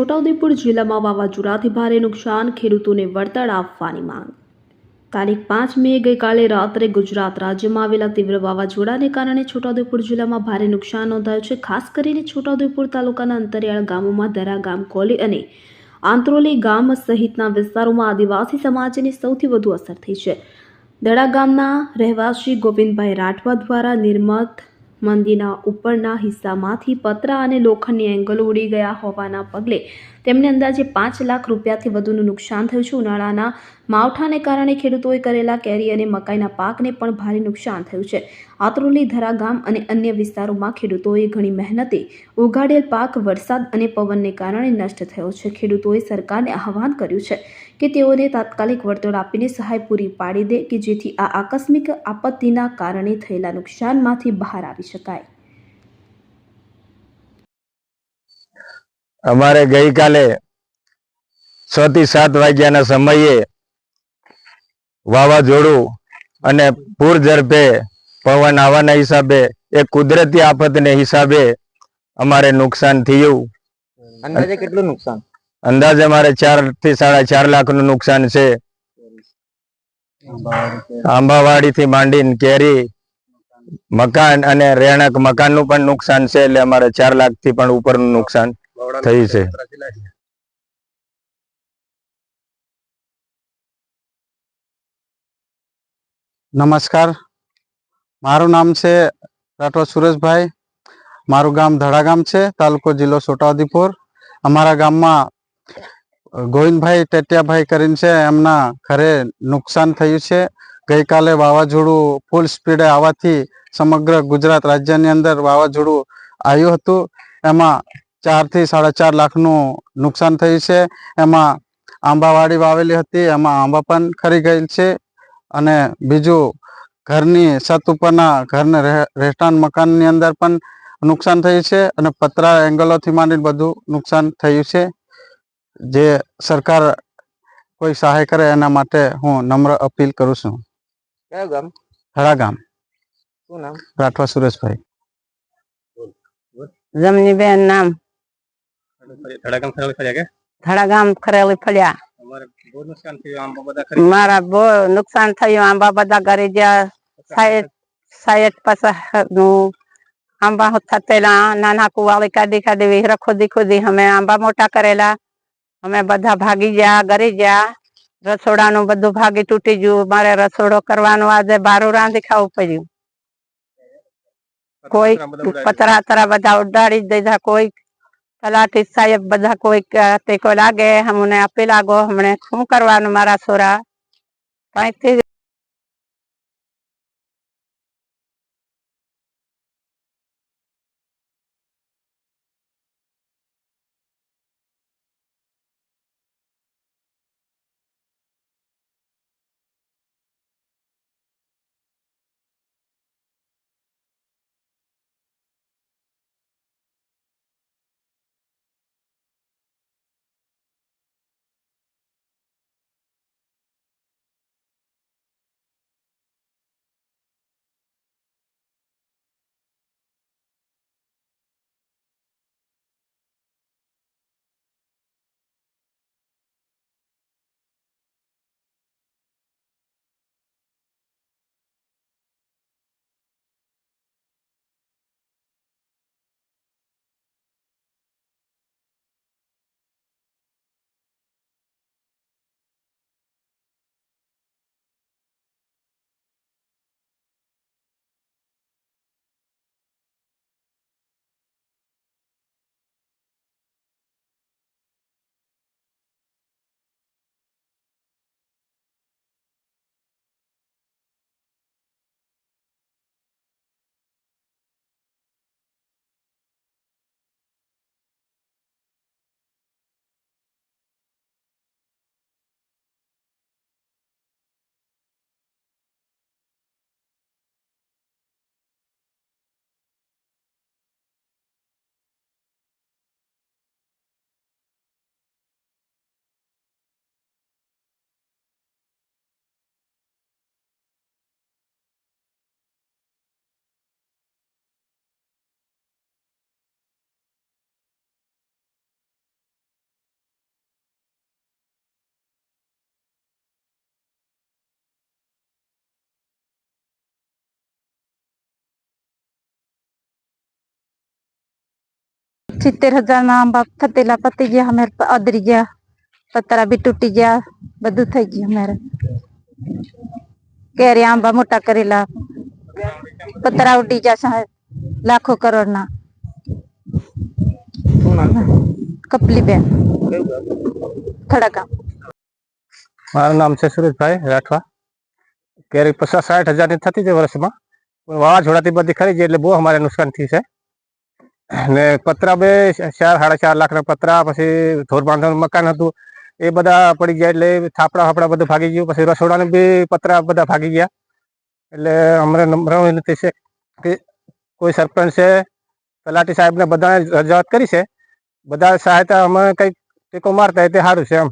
છોટાઉદેપુર જિલ્લામાં વાવાઝોડાથી ભારે નુકસાન, ખેડૂતોને વળતર આપવાની માંગ। તારીખ 5 મે ગઈકાલે રાત્રે ગુજરાત રાજ્યમાં આવેલા તીવ્ર વાવાઝોડાને કારણે છોટાઉદેપુર જિલ્લામાં ભારે નુકસાન નોંધાયું છે। ખાસ કરીને છોટાઉદેપુર તાલુકાના અંતરિયાળ ગામોમાં ધરા ગામ, કોલી અને આંત્રોલી ગામ સહિતના વિસ્તારોમાં આદિવાસી સમાજને સૌથી વધુ અસર થઈ છે। ધડા ગામના રહેવાસી ગોવિંદભાઈ રાઠવા દ્વારા નિર્મિત મંદિરના ઉપરના હિસ્સામાંથી પતરા અને લોખંડની એંગલો ઉડી ગયા હોવાના પગલે તેમને અંદાજે 5 લાખ રૂપિયાથી વધુનું નુકસાન થયું છે। ઉનાળાના માવઠાને કારણે ખેડૂતોએ કરેલા કેરી અને મકાઈના પાકને પણ ભારે નુકસાન થયું છે। આંત્રોલી, ધરા ગામ અને અન્ય વિસ્તારોમાં ખેડૂતોએ ઘણી મહેનતે ઉગાડેલ પાક વરસાદ અને પવનને કારણે નષ્ટ થયો છે। ખેડૂતોએ સરકારને આહવાન કર્યું છે કે તેઓને તાત્કાલિક વળતર આપીને સહાય પૂરી પાડી દે કે જેથી આ આકસ્મિક આપત્તિના કારણે થયેલા નુકસાનમાંથી બહાર આવી શકાય। અમારે ગઈકાલે 6 થી 7 વાગ્યાના સમયે વાવાઝોડું અને પૂર ઝડપે પવન આવવાના હિસાબે એક કુદરતી આફતને હિસાબે અમારે નુકસાન થયું। અંદાજે કેટલું નુકસાન? અંદાજે અમારે 4 થી 4.5 લાખનું નુકસાન છે। આંબાવાડીથી માંડીને કેરી, મકાન અને રહેણાંક મકાનનું પણ નુકસાન છે। એટલે અમારે 4 લાખથી પણ ઉપરનું નુકસાન થયું છે। નમસ્કાર, મારું નામ છે રાઠવા સુરેશભાઈ। મારું ગામ ધડા ગામ છે, તાલુકો જિલ્લો છોટાઉદેપુર। અમારા ગામમાં ગોવિંદભાઈ ટેટિયાભાઈ કરીને છે, એમના ઘરે નુકસાન થયું છે। ગઈકાલે વાવાઝોડું ફૂલ સ્પીડે આવવાથી સમગ્ર ગુજરાત રાજ્યની અંદર વાવાઝોડું આવ્યું હતું। એમાં 4 થી 4.5 લાખનું નુકસાન થયું છે। એમાં આંબાવાડી વાવેલી હતી, એમાં આંબા પણ ખરી ગયેલ છે। અને બીજું ઘરની છત ઉપરના ઘરને રહેઠાણ મકાનની અંદર પણ નુકસાન થયું છે અને પતરા એંગલોથી માંડીને બધું નુકસાન થયું છે। જે સરકાર કોઈ સહાય કરે એના માટે હું નમ્ર અપીલ કરું છું। કયું ગામ? ધડા ગામ। શું નામ? રાઠવા સુરેશભાઈ। જમનીબેન નામ। ધડા ગામ ખરેલી ફળ્યા। મારા બહુ નુકસાન થયું। આંબા બધા ગરી ગયા। 60-50 નું આંબા થતેલા। નાના કુવાળી કાઢી વિહરા ખોદી અમે આંબા મોટા કરેલા। અમે બધા ભાગી ગયા, ગરી ગયા। રસોડાનું બધું ભાગી તૂટી ગયું। મારે રસોડો કરવાનો આજે બારું રાંધી ખાવું પડ્યું। કોઈ પતરા બધા ઉડાડી દીધા। કોઈ તલાટી સાહેબ બધા કોઈ લાગે અમને આપી લાગો। હમણે શું કરવાનું મારા છોરા કઈ 70,000 ના આંબા થતેલા પતી ગયા, અમે અદરી ગયા, પતરા બી તૂટી ગયા, બધું થઈ ગયું અમારે. કેરી આંબા મોટા કરેલા, પતરા ઉડી જશે લાખો કરોડના. શું નામ કપલીબેન, કયું ગામ થડાગામ. મારું નામ છે સુરેશભાઈ રાઠવા. કેરી 50-60 હજારની થતી છે વર્ષમાં, પણ વાવાઝોડાથી બધી ખરી જાય એટલે બહુ અમારે નુકસાન થયું છે. ને પતરા બે 4-4.5 લાખના પતરા, પછી ધોર બાંધવાનું મકાન હતું એ બધા પડી ગયા, એટલે થાપડા ફાપડા બધું ભાગી ગયું. પછી રસોડાને બી પતરા બધા ભાગી ગયા. એટલે અમને નમ્ર વિનંતી છે કે કોઈ સરપંચે તલાટી સાહેબને બધાને રજૂઆત કરી છે, બધા સહાયતા અમે કંઈક ટેકો મારતા હોય તે સારું છે એમ.